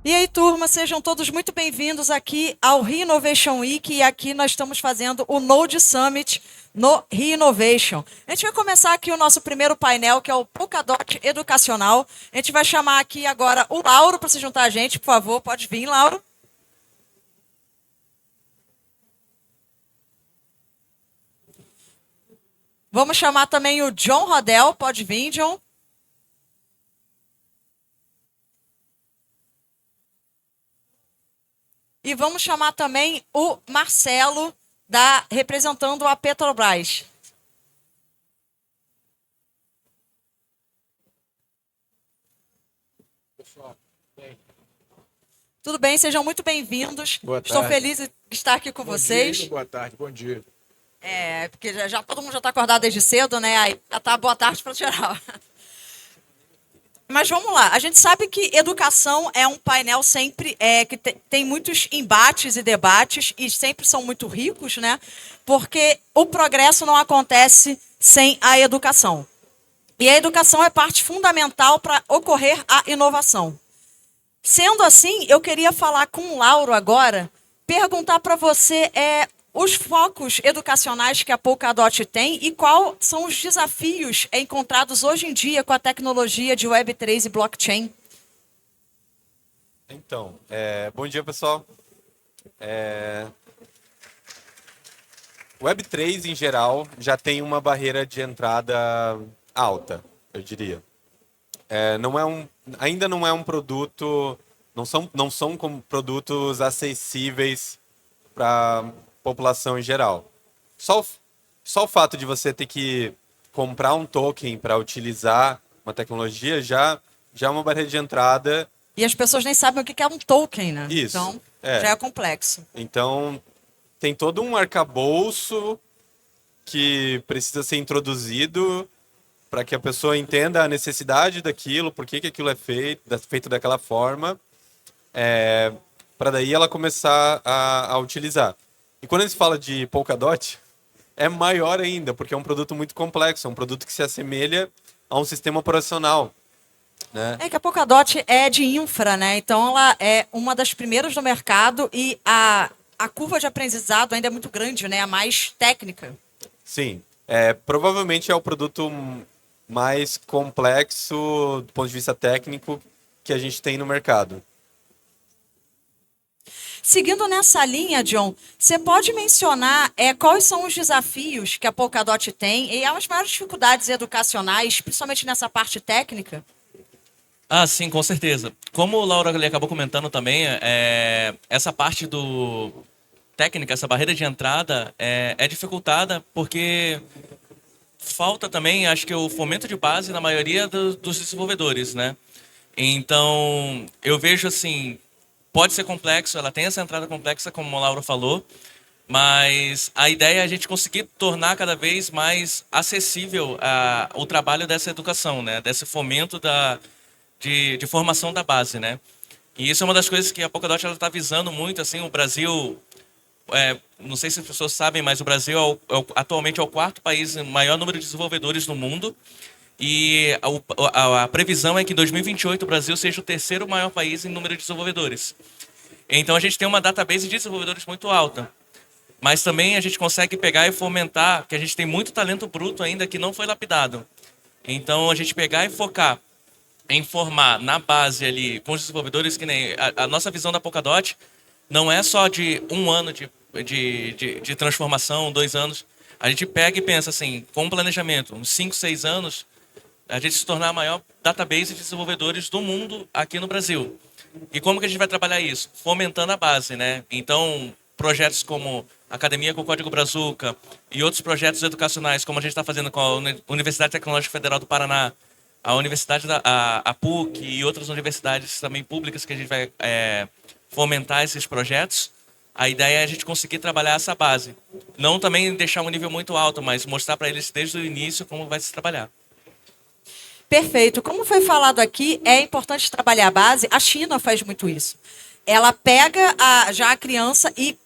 E aí, turma, sejam todos muito bem-vindos aqui ao Re-Innovation Week. E aqui nós estamos fazendo o Node Summit no Re-Innovation. A gente vai começar aqui o nosso primeiro painel, que é o Polkadot Educacional. A gente vai chamar aqui agora o Lauro para se juntar a gente, por favor. Pode vir, Lauro. Vamos chamar também o John Rodel. Pode vir, John. E vamos chamar também o Marcelo, representando a Petrobras. Pessoal, bem. Tudo bem, sejam muito bem-vindos. Boa Estou tarde. feliz de estar aqui com Bom vocês. dia, boa tarde, bom dia. Porque todo mundo já está acordado desde cedo, né? Aí já tá boa tarde para geral. Mas vamos lá. A gente sabe que educação é um painel sempre que tem muitos embates e debates e sempre são muito ricos, né? Porque o progresso não acontece sem a educação. E a educação é parte fundamental para ocorrer a inovação. Sendo assim, eu queria falar com o Lauro agora, perguntar para você os focos educacionais que a Polkadot tem e quais são os desafios encontrados hoje em dia com a tecnologia de Web3 e blockchain. Então, bom dia, pessoal. Web3, em geral, já tem uma barreira de entrada alta, eu diria. Ainda não é um produto, não são como produtos acessíveis para a população em geral. Só o fato de você ter que comprar um token para utilizar uma tecnologia já é uma barreira de entrada. E as pessoas nem sabem o que é um token, né? Isso. Então, já é complexo. Então, tem todo um arcabouço que precisa ser introduzido para que a pessoa entenda a necessidade daquilo, por que aquilo é feito daquela forma, para daí ela começar a utilizar. E quando a gente fala de Polkadot, é maior ainda, porque é um produto muito complexo, é um produto que se assemelha a um sistema operacional, né? Que a Polkadot é de infra, né? Então ela é uma das primeiras no mercado e a curva de aprendizado ainda é muito grande, né? A mais técnica. Sim, provavelmente é o produto mais complexo do ponto de vista técnico que a gente tem no mercado. Seguindo nessa linha, John, você pode mencionar quais são os desafios que a Polkadot tem e as maiores dificuldades educacionais, principalmente nessa parte técnica? Ah, sim, com certeza. Como o Laura ali acabou comentando também, essa parte do técnica, essa barreira de entrada é dificultada porque falta também, acho que o fomento de base na maioria dos desenvolvedores, né? Então, eu vejo assim, pode ser complexo, ela tem essa entrada complexa, como o Laura falou, mas a ideia é a gente conseguir tornar cada vez mais acessível o trabalho dessa educação, né? Desse fomento de formação da base, né? E isso é uma das coisas que a Polkadot está visando muito, assim, o Brasil, não sei se as pessoas sabem, mas o Brasil atualmente é o quarto país em maior número de desenvolvedores no mundo, e a previsão é que em 2028 o Brasil seja o terceiro maior país em número de desenvolvedores. Então a gente tem uma database de desenvolvedores muito alta, mas também a gente consegue pegar e fomentar, que a gente tem muito talento bruto ainda que não foi lapidado. Então a gente pegar e focar em formar na base ali com os desenvolvedores, que nem a nossa visão da Polkadot não é só de um ano de transformação, 2 anos. A gente pega e pensa assim, com um planejamento, uns 5, 6 anos, a gente se tornar a maior database de desenvolvedores do mundo aqui no Brasil. E como que a gente vai trabalhar isso? Fomentando a base, né? Então, projetos como Academia com Código Brazuca e outros projetos educacionais, como a gente está fazendo com a Universidade Tecnológica Federal do Paraná, a Universidade a PUC e outras universidades também públicas que a gente vai fomentar esses projetos. A ideia é a gente conseguir trabalhar essa base. Não também deixar um nível muito alto, mas mostrar para eles desde o início como vai se trabalhar. Perfeito. Como foi falado aqui, é importante trabalhar a base. A China faz muito isso. Ela pega já a criança e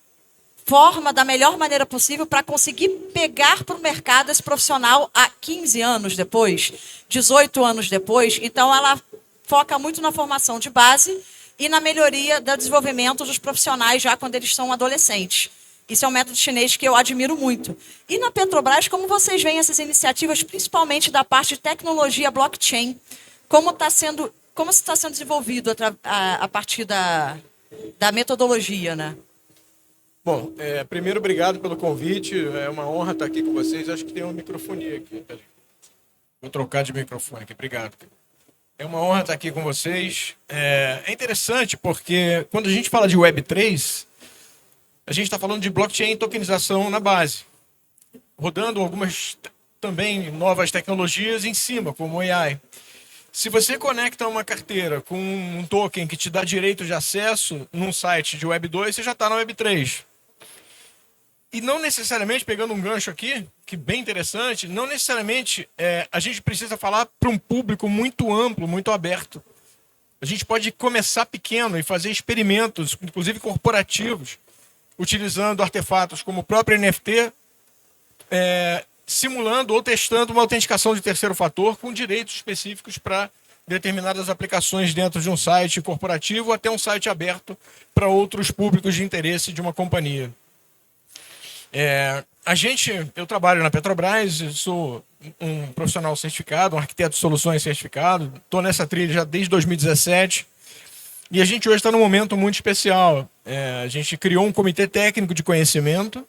forma da melhor maneira possível para conseguir pegar para o mercado esse profissional há 15 anos depois, 18 anos depois. Então, ela foca muito na formação de base e na melhoria do desenvolvimento dos profissionais já quando eles são adolescentes. Isso é um método chinês que eu admiro muito. E na Petrobras, como vocês veem essas iniciativas, principalmente da parte de tecnologia blockchain, como isso está sendo desenvolvido a partir da metodologia, né? Bom, primeiro, obrigado pelo convite. É uma honra estar aqui com vocês. Acho que tem uma microfonia aqui. Peraí. Vou trocar de microfone aqui. Obrigado. É uma honra estar aqui com vocês. É interessante porque quando a gente fala de Web3, a gente está falando de blockchain e tokenização na base, rodando algumas também novas tecnologias em cima, como o AI. Se você conecta uma carteira com um token que te dá direito de acesso num site de Web 2, você já está na Web 3. E não necessariamente, pegando um gancho aqui, que é bem interessante, não necessariamente a gente precisa falar para um público muito amplo, muito aberto. A gente pode começar pequeno e fazer experimentos, inclusive corporativos, utilizando artefatos como o próprio NFT, simulando ou testando uma autenticação de terceiro fator com direitos específicos para determinadas aplicações dentro de um site corporativo ou até um site aberto para outros públicos de interesse de uma companhia. Eu trabalho na Petrobras, sou um profissional certificado, um arquiteto de soluções certificado, estou nessa trilha já desde 2017 e a gente hoje está num momento muito especial. A gente criou um comitê técnico de conhecimento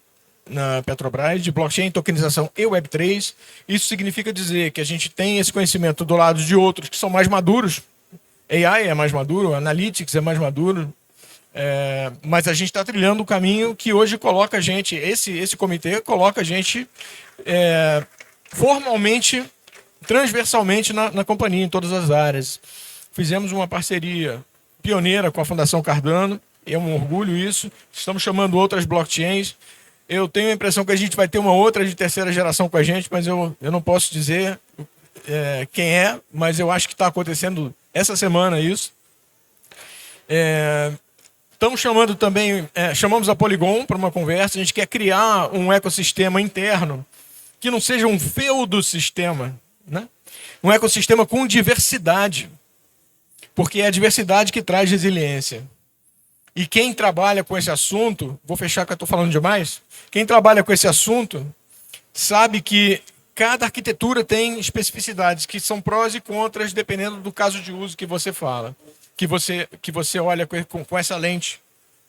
na Petrobras de blockchain, tokenização e Web3. Isso significa dizer que a gente tem esse conhecimento do lado de outros que são mais maduros. AI é mais maduro, Analytics é mais maduro. Mas a gente está trilhando um caminho que hoje coloca a gente, esse comitê coloca a gente formalmente, transversalmente na companhia, em todas as áreas. Fizemos uma parceria pioneira com a Fundação Cardano, é um orgulho isso. Estamos chamando outras blockchains. Eu tenho a impressão que a gente vai ter uma outra de terceira geração com a gente, mas eu não posso dizer quem é, mas eu acho que está acontecendo essa semana isso. Estamos chamando também, chamamos a Polygon para uma conversa. A gente quer criar um ecossistema interno que não seja um feudo sistema, né? Um ecossistema com diversidade, porque é a diversidade que traz resiliência. E quem trabalha com esse assunto, vou fechar que eu estou falando demais, quem trabalha com esse assunto sabe que cada arquitetura tem especificidades que são prós e contras dependendo do caso de uso que você fala, que você olha com essa lente,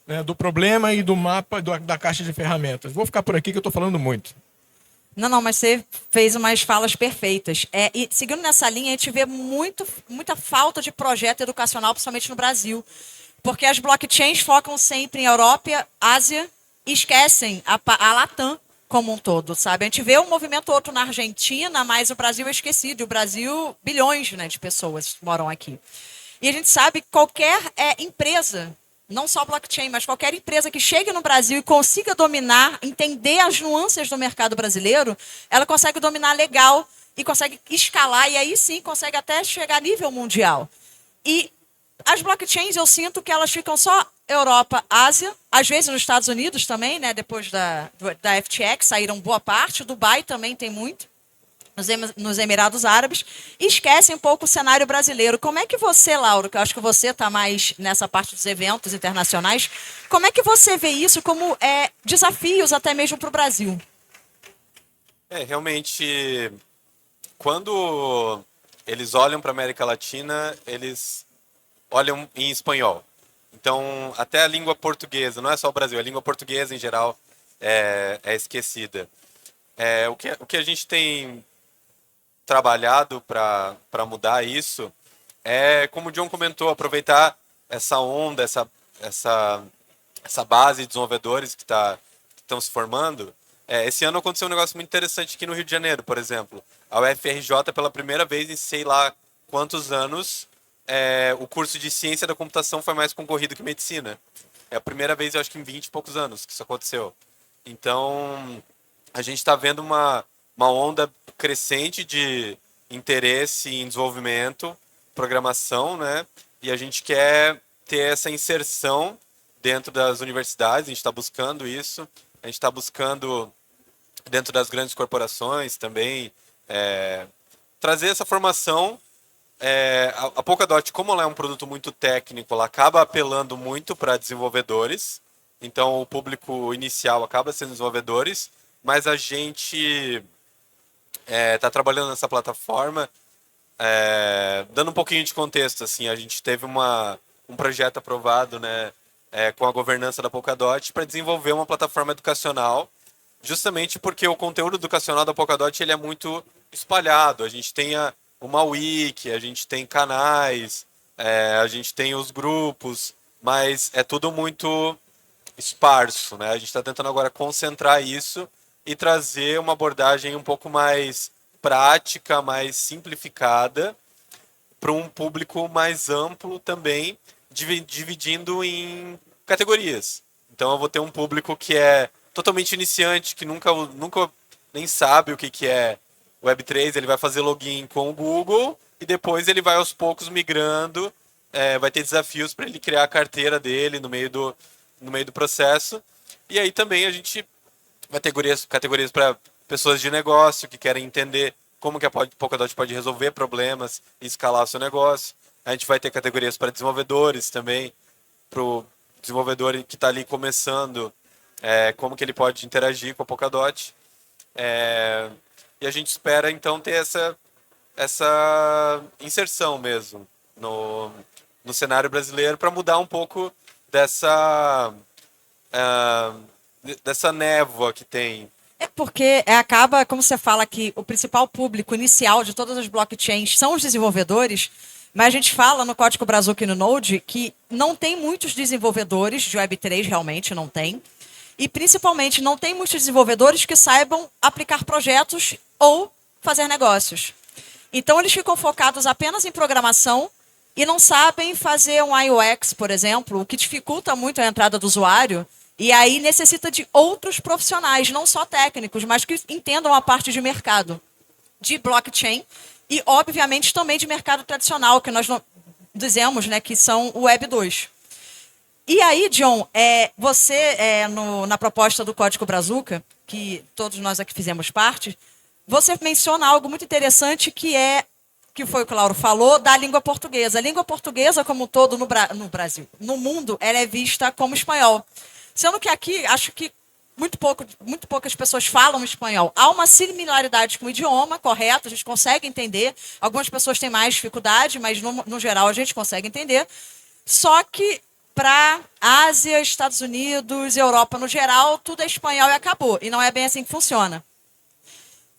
né, do problema e do mapa da caixa de ferramentas. Vou ficar por aqui que eu estou falando muito. Não, mas você fez umas falas perfeitas. E seguindo nessa linha, a gente vê muita falta de projeto educacional, principalmente no Brasil. Porque as blockchains focam sempre em Europa, Ásia e esquecem a Latam como um todo, sabe? A gente vê um movimento outro na Argentina, mas o Brasil é esquecido. E o Brasil, bilhões, né, de pessoas moram aqui. E a gente sabe que qualquer empresa, não só blockchain, mas qualquer empresa que chegue no Brasil e consiga dominar, entender as nuances do mercado brasileiro, ela consegue dominar legal e consegue escalar e aí sim consegue até chegar a nível mundial. E as blockchains, eu sinto que elas ficam só Europa, Ásia, às vezes nos Estados Unidos também, né? Depois da FTX saíram boa parte, Dubai também tem muito, nos Emirados Árabes, e esquecem um pouco o cenário brasileiro. Como é que você, Lauro, que eu acho que você está mais nessa parte dos eventos internacionais, como é que você vê isso como desafios até mesmo para o Brasil? Realmente, quando eles olham para a América Latina, eles olham em espanhol. Então, até a língua portuguesa, não é só o Brasil, a língua portuguesa em geral é esquecida. O que a gente tem trabalhado para mudar isso como o John comentou, aproveitar essa onda, essa base de desenvolvedores que estão se formando. Esse ano aconteceu um negócio muito interessante aqui no Rio de Janeiro, por exemplo. A UFRJ, pela primeira vez em sei lá quantos anos, o curso de ciência da computação foi mais concorrido que medicina. É a primeira vez, eu acho que em 20 e poucos anos que isso aconteceu. Então, a gente está vendo uma onda crescente de interesse em desenvolvimento, programação, né? E a gente quer ter essa inserção dentro das universidades, a gente está buscando isso, a gente está buscando dentro das grandes corporações também, trazer essa formação a Polkadot, como ela é um produto muito técnico, ela acaba apelando muito para desenvolvedores. Então, o público inicial acaba sendo desenvolvedores, mas a gente está trabalhando nessa plataforma. Dando um pouquinho de contexto, assim, a gente teve um projeto aprovado, né, com a governança da Polkadot para desenvolver uma plataforma educacional, justamente porque o conteúdo educacional da Polkadot ele é muito espalhado. A gente tem uma wiki, a gente tem canais, a gente tem os grupos, mas é tudo muito esparso, né? A gente está tentando agora concentrar isso e trazer uma abordagem um pouco mais prática, mais simplificada, para um público mais amplo também, dividindo em categorias. Então eu vou ter um público que é totalmente iniciante, que nunca nem sabe o que é Web3, ele vai fazer login com o Google e depois ele vai aos poucos migrando, vai ter desafios para ele criar a carteira dele no meio do processo. E aí também a gente vai ter categorias para pessoas de negócio que querem entender como que a Polkadot pode resolver problemas e escalar o seu negócio. A gente vai ter categorias para desenvolvedores também, para o desenvolvedor que está ali começando, como que ele pode interagir com a Polkadot. E a gente espera, então, ter essa inserção mesmo no cenário brasileiro para mudar um pouco dessa névoa que tem. Porque acaba, como você fala, que o principal público inicial de todas as blockchains são os desenvolvedores, mas a gente fala no Código Brazuca e no Node que não tem muitos desenvolvedores de Web3, realmente não tem. E, principalmente, não tem muitos desenvolvedores que saibam aplicar projetos ou fazer negócios. Então, eles ficam focados apenas em programação e não sabem fazer um UX, por exemplo, o que dificulta muito a entrada do usuário. E aí necessita de outros profissionais, não só técnicos, mas que entendam a parte de mercado de blockchain e, obviamente, também de mercado tradicional, que nós dizemos, né, que são o Web 2. E aí, John, você, na proposta do Código Brazuca, que todos nós aqui fizemos parte, você menciona algo muito interessante que foi o que o Lauro falou, da língua portuguesa. A língua portuguesa, como um todo no Brasil, no mundo, ela é vista como espanhol. Sendo que aqui, acho que muito poucas pessoas falam espanhol. Há uma similaridade com o idioma, correto, a gente consegue entender. Algumas pessoas têm mais dificuldade, mas no geral a gente consegue entender. Só que para Ásia, Estados Unidos, Europa no geral, tudo é espanhol e acabou. E não é bem assim que funciona.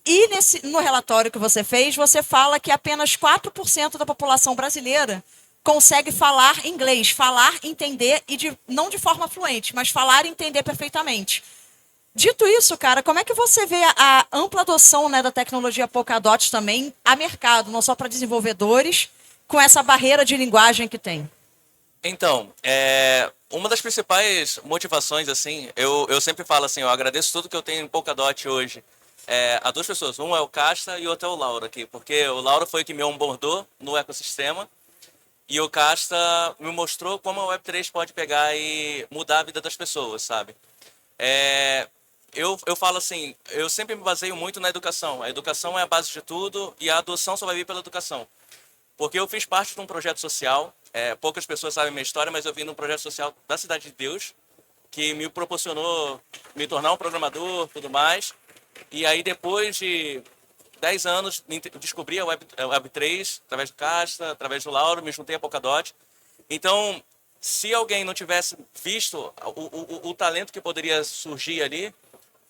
E no relatório que você fez, você fala que apenas 4% da população brasileira consegue falar inglês, falar, entender, e não de forma fluente, mas falar e entender perfeitamente. Dito isso, cara, como é que você vê a ampla adoção, né, da tecnologia Polkadot também a mercado, não só para desenvolvedores, com essa barreira de linguagem que tem? Então, uma das principais motivações, assim, eu sempre falo assim, eu agradeço tudo que eu tenho em Polkadot hoje. A duas pessoas, um é o Casta e o outro é o Lauro aqui, porque o Lauro foi o que me onboardou no ecossistema, e o Casta me mostrou como a Web3 pode pegar e mudar a vida das pessoas, sabe? Eu falo assim, eu sempre me baseio muito na educação. A educação é a base de tudo e a adoção só vai vir pela educação. Porque eu fiz parte de um projeto social, poucas pessoas sabem minha história, mas eu vim num projeto social da Cidade de Deus, que me proporcionou me tornar um programador, tudo mais. E aí depois de 10 anos, descobri a Web3 através do Casta, através do Lauro, me juntei a Polkadot. Então, se alguém não tivesse visto o talento que poderia surgir ali,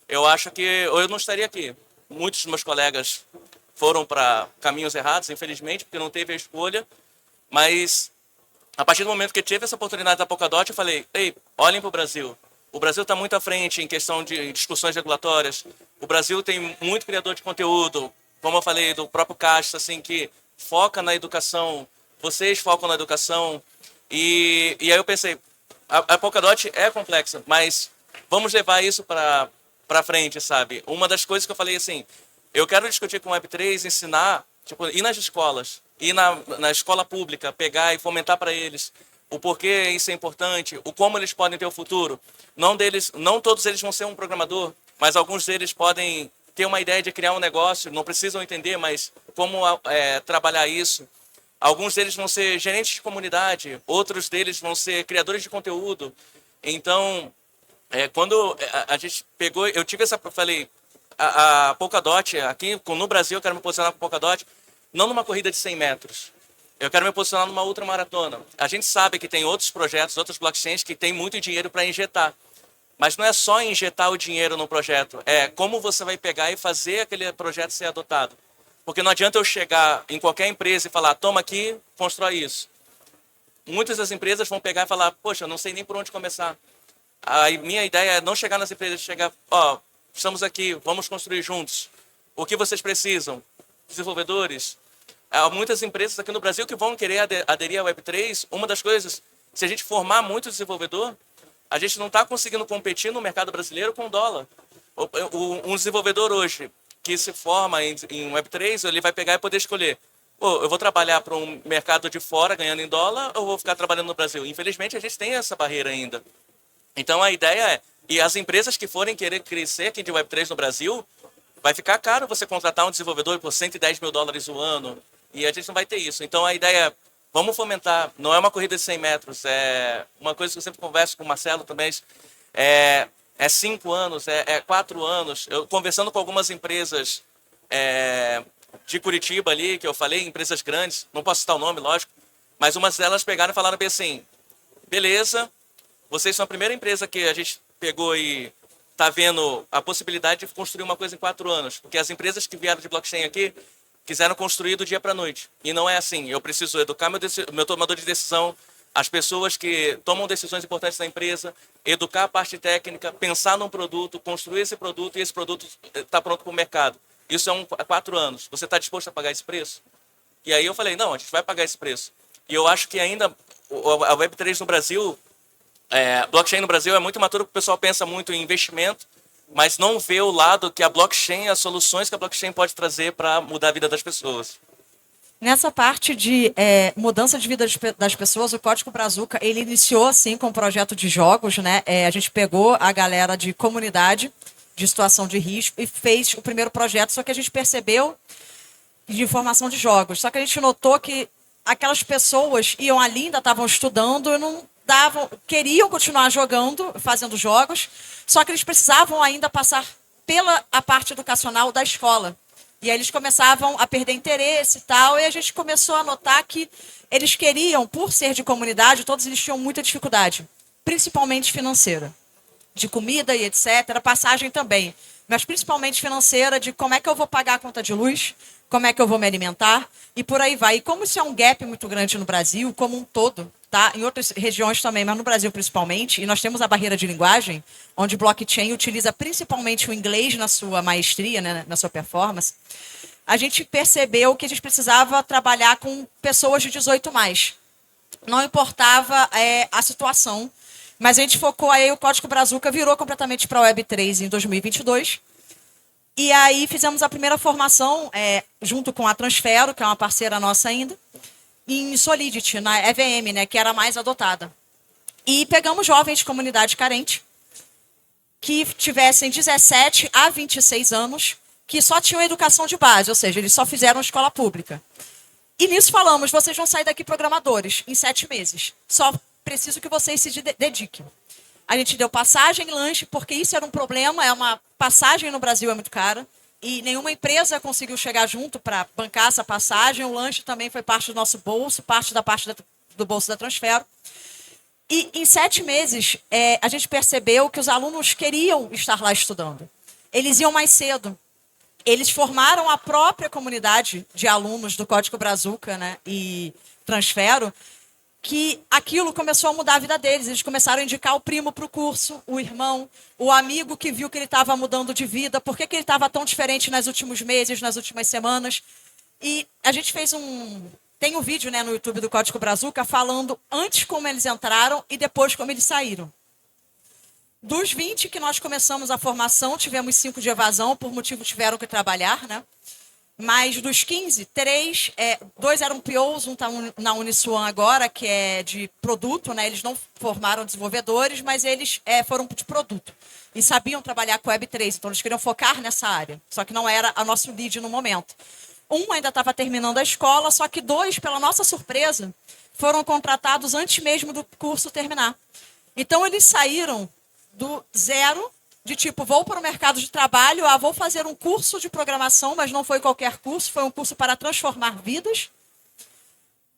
eu acho que eu não estaria aqui. Muitos dos meus colegas foram para caminhos errados, infelizmente, porque não teve a escolha. Mas, a partir do momento que tive essa oportunidade da Polkadot, eu falei, ei, olhem para o Brasil. O Brasil está muito à frente em questão de discussões regulatórias. O Brasil tem muito criador de conteúdo, como eu falei, do próprio Casta, assim, que foca na educação. Vocês focam na educação. E aí eu pensei, a Polkadot é complexa, mas vamos levar isso para frente, sabe? Uma das coisas que eu falei assim, eu quero discutir com o Web3, ensinar, tipo, ir nas escolas, ir na escola pública, pegar e fomentar para eles o porquê isso é importante, o como eles podem ter o futuro. Não todos eles vão ser um programador, mas alguns deles podem ter uma ideia de criar um negócio, não precisam entender, mas como trabalhar isso. Alguns deles vão ser gerentes de comunidade, outros deles vão ser criadores de conteúdo. Então, quando a gente pegou, eu tive falei, a Polkadot, aqui no Brasil eu quero me posicionar com a Polkadot, não numa corrida de 100 metros. Eu quero me posicionar numa ultramaratona. A gente sabe que tem outros projetos, outros blockchains que tem muito dinheiro para injetar. Mas não é só injetar o dinheiro no projeto, é como você vai pegar e fazer aquele projeto ser adotado. Porque não adianta eu chegar em qualquer empresa e falar, toma aqui, constrói isso. Muitas das empresas vão pegar e falar, poxa, eu não sei nem por onde começar. A minha ideia é não chegar nas empresas, chegar, estamos aqui, vamos construir juntos. O que vocês precisam? Desenvolvedores? Há muitas empresas aqui no Brasil que vão querer aderir à Web3. Uma das coisas, se a gente formar muito desenvolvedor, a gente não está conseguindo competir no mercado brasileiro com o dólar. Um desenvolvedor hoje que se forma em Web3, ele vai pegar e poder escolher, eu vou trabalhar para um mercado de fora ganhando em dólar ou vou ficar trabalhando no Brasil? Infelizmente, a gente tem essa barreira ainda. Então, a ideia e as empresas que forem querer crescer aqui de Web3 no Brasil, vai ficar caro você contratar um desenvolvedor por $110 mil o ano, e a gente não vai ter isso. Então, a ideia é, vamos fomentar, não é uma corrida de 100 metros, é uma coisa que eu sempre converso com o Marcelo também, é 5 anos, é 4 anos. Eu conversando com algumas empresas de Curitiba ali, que eu falei, empresas grandes, não posso citar o nome, lógico, mas umas delas pegaram e falaram bem assim, beleza, vocês são a primeira empresa que a gente pegou e está vendo a possibilidade de construir uma coisa em 4 anos, porque as empresas que vieram de blockchain aqui quiseram construir do dia para a noite. E não é assim. Eu preciso educar meu tomador de decisão, as pessoas que tomam decisões importantes na empresa, educar a parte técnica, pensar num produto, construir esse produto e esse produto está pronto para o mercado. Isso é 4 anos. Você está disposto a pagar esse preço? E aí eu falei, não, a gente vai pagar esse preço. E eu acho que ainda a Web3 no Brasil, blockchain no Brasil é muito imaturo, porque o pessoal pensa muito em investimento, mas não vê o lado que a blockchain, as soluções que a blockchain pode trazer para mudar a vida das pessoas. Nessa parte de mudança de vida das pessoas, o Código Brazuca, ele iniciou assim com um projeto de jogos, né? A gente pegou a galera de comunidade, de situação de risco, e fez o primeiro projeto, só que a gente percebeu de informação de jogos. Só que a gente notou que aquelas pessoas iam ali, ainda estavam estudando, e não queriam continuar jogando, fazendo jogos, só que eles precisavam ainda passar pela a parte educacional da escola. E aí eles começavam a perder interesse e tal, e a gente começou a notar que eles queriam, por ser de comunidade, todos eles tinham muita dificuldade, principalmente financeira, de comida e etc., passagem também, mas principalmente financeira, de como é que eu vou pagar a conta de luz, como é que eu vou me alimentar, e por aí vai. E como isso é um gap muito grande no Brasil, como um todo, tá? Em outras regiões também, mas no Brasil principalmente, e nós temos a barreira de linguagem, onde o blockchain utiliza principalmente o inglês na sua maestria, né, na sua performance, a gente percebeu que a gente precisava trabalhar com pessoas de 18 mais. Não importava a situação, mas a gente focou aí, o Código Brazuca virou completamente para a Web3 em 2022, e aí fizemos a primeira formação junto com a Transfero, que é uma parceira nossa ainda, em Solidity, na EVM, né, que era a mais adotada. E pegamos jovens de comunidade carente, que tivessem 17 a 26 anos, que só tinham educação de base, ou seja, eles só fizeram escola pública. E nisso falamos, vocês vão sair daqui programadores em 7 meses. Só preciso que vocês se dediquem. A gente deu passagem e lanche, porque isso era um problema, uma passagem no Brasil é muito cara, e nenhuma empresa conseguiu chegar junto para bancar essa passagem. O lanche também foi parte do nosso bolso, parte do bolso da Transfero. E em 7 meses, a gente percebeu que os alunos queriam estar lá estudando. Eles iam mais cedo. Eles formaram a própria comunidade de alunos do Código Brazuca, né, e Transfero, que aquilo começou a mudar a vida deles. Eles começaram a indicar o primo para o curso, o irmão, o amigo que viu que ele estava mudando de vida, por que ele estava tão diferente nos últimos meses, nas últimas semanas. E a gente fez tem um vídeo, né, no YouTube do Código Brazuca falando antes como eles entraram e depois como eles saíram. Dos 20 que nós começamos a formação, tivemos 5 de evasão, por motivo tiveram que trabalhar, né? Mas dos 15, 2 eram POs, um está na Uniswan agora, que é de produto, né? Eles não formaram desenvolvedores, mas eles foram de produto. E sabiam trabalhar com Web3, então eles queriam focar nessa área. Só que não era a nosso lead no momento. Um ainda estava terminando a escola, só que 2, pela nossa surpresa, foram contratados antes mesmo do curso terminar. Então, eles saíram do zero, de tipo, vou para o mercado de trabalho, vou fazer um curso de programação, mas não foi qualquer curso, foi um curso para transformar vidas.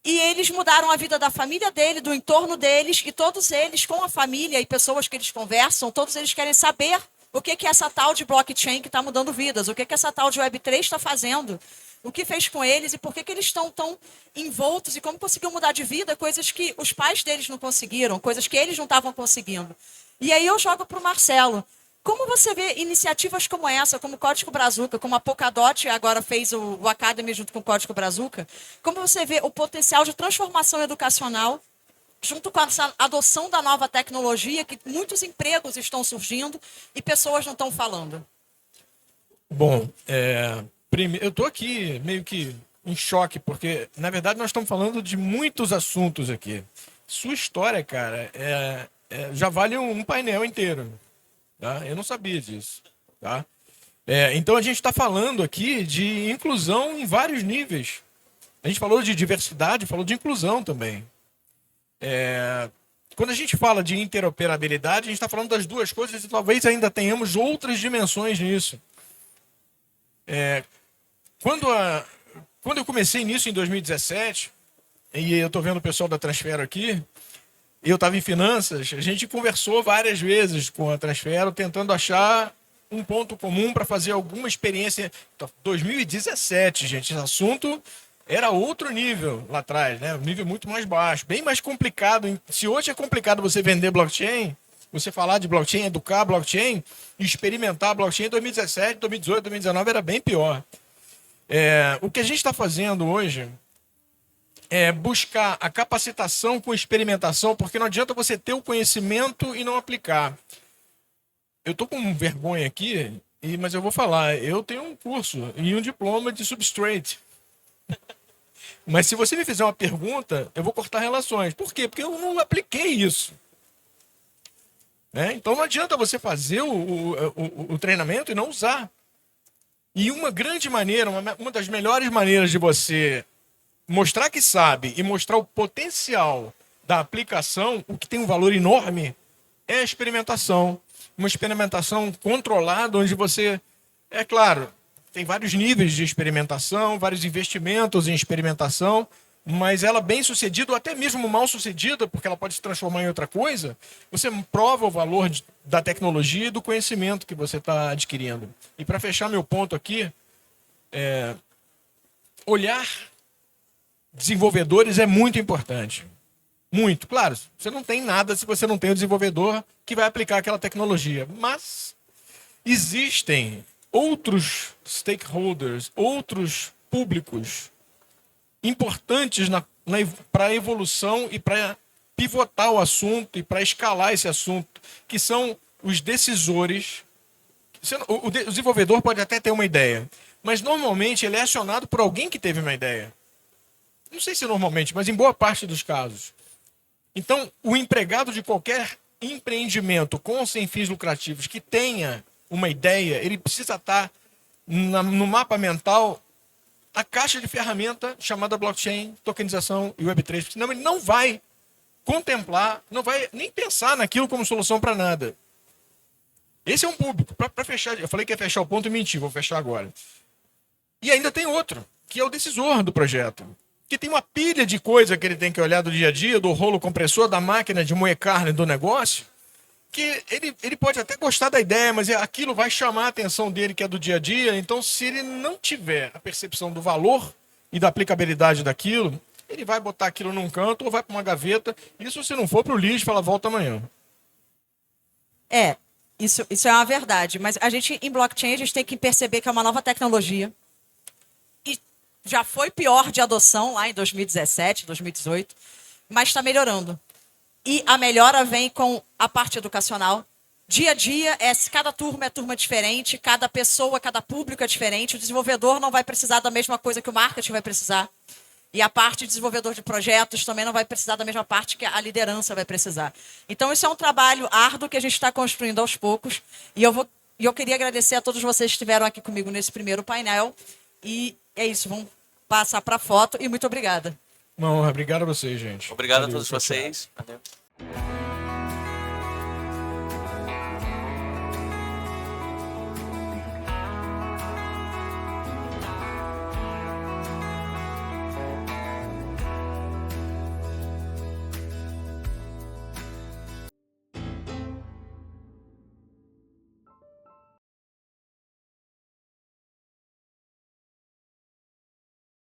E eles mudaram a vida da família dele, do entorno deles, e todos eles, com a família e pessoas que eles conversam, todos eles querem saber o que é essa tal de blockchain que está mudando vidas, o que é essa tal de Web3 está fazendo, o que fez com eles e por que eles estão tão envoltos e como conseguiu mudar de vida coisas que os pais deles não conseguiram, coisas que eles não estavam conseguindo. E aí eu jogo para o Marcelo. Como você vê iniciativas como essa, como o Código Brazuca, como a Polkadot agora fez o Academy junto com o Código Brazuca, como você vê o potencial de transformação educacional junto com essa adoção da nova tecnologia, que muitos empregos estão surgindo e pessoas não estão falando? Bom, eu estou aqui meio que em choque, porque, na verdade, nós estamos falando de muitos assuntos aqui. Sua história, cara, já vale um painel inteiro. Tá? Eu não sabia disso. Tá? Então, a gente está falando aqui de inclusão em vários níveis. A gente falou de diversidade, falou de inclusão também. Quando a gente fala de interoperabilidade, a gente está falando das duas coisas e talvez ainda tenhamos outras dimensões nisso. Quando eu comecei nisso em 2017, e eu estou vendo o pessoal da Transfero aqui, eu estava em finanças, a gente conversou várias vezes com a Transfero, tentando achar um ponto comum para fazer alguma experiência. 2017, gente, esse assunto era outro nível lá atrás, né? Um nível muito mais baixo, bem mais complicado. Se hoje é complicado você vender blockchain, você falar de blockchain, educar blockchain, experimentar blockchain, em 2017, 2018, 2019 era bem pior. O que a gente está fazendo hoje é buscar a capacitação com experimentação, porque não adianta você ter o conhecimento e não aplicar. Eu estou com vergonha aqui, mas eu vou falar. Eu tenho um curso e um diploma de Substrate. Mas se você me fizer uma pergunta, eu vou cortar relações. Por quê? Porque eu não apliquei isso. Então não adianta você fazer o treinamento e não usar. E uma grande maneira, uma das melhores maneiras de você mostrar que sabe e mostrar o potencial da aplicação, o que tem um valor enorme, é a experimentação. Uma experimentação controlada, onde você... É claro, tem vários níveis de experimentação, vários investimentos em experimentação, mas ela bem sucedida, ou até mesmo mal sucedida, porque ela pode se transformar em outra coisa, você prova o valor da tecnologia e do conhecimento que você está adquirindo. E para fechar meu ponto aqui, olhar desenvolvedores é muito importante. Muito. Claro, você não tem nada se você não tem o desenvolvedor que vai aplicar aquela tecnologia. Mas existem outros stakeholders, outros públicos importantes para a evolução e para pivotar o assunto e para escalar esse assunto, que são os decisores. O desenvolvedor pode até ter uma ideia, mas normalmente ele é acionado por alguém que teve uma ideia. Não sei se normalmente, mas em boa parte dos casos. Então, o empregado de qualquer empreendimento com ou sem fins lucrativos que tenha uma ideia, ele precisa estar no mapa mental a caixa de ferramenta chamada blockchain, tokenização e Web3, senão ele não vai contemplar, não vai nem pensar naquilo como solução para nada. Esse é um público. Para fechar, eu falei que ia fechar o ponto e menti, vou fechar agora. E ainda tem outro, que é o decisor do projeto, que tem uma pilha de coisa que ele tem que olhar do dia a dia, do rolo compressor, da máquina de moer carne do negócio, que ele pode até gostar da ideia, mas aquilo vai chamar a atenção dele, que é do dia a dia. Então, se ele não tiver a percepção do valor e da aplicabilidade daquilo, ele vai botar aquilo num canto ou vai para uma gaveta. Isso se não for para o lixo, fala, volta amanhã. Isso é uma verdade. Mas a gente, em blockchain, a gente tem que perceber que é uma nova tecnologia. E já foi pior de adoção lá em 2017, 2018, mas está melhorando. E a melhora vem com a parte educacional. Dia a dia, cada turma é turma diferente, cada pessoa, cada público é diferente. O desenvolvedor não vai precisar da mesma coisa que o marketing vai precisar. E a parte de desenvolvedor de projetos também não vai precisar da mesma parte que a liderança vai precisar. Então, isso é um trabalho árduo que a gente está construindo aos poucos. E eu queria agradecer a todos vocês que estiveram aqui comigo nesse primeiro painel. E é isso, vamos passar para foto e muito obrigada. Uma honra. Obrigado a vocês, gente. Obrigado a Valeu, todos tchau, tchau. vocês. Valeu.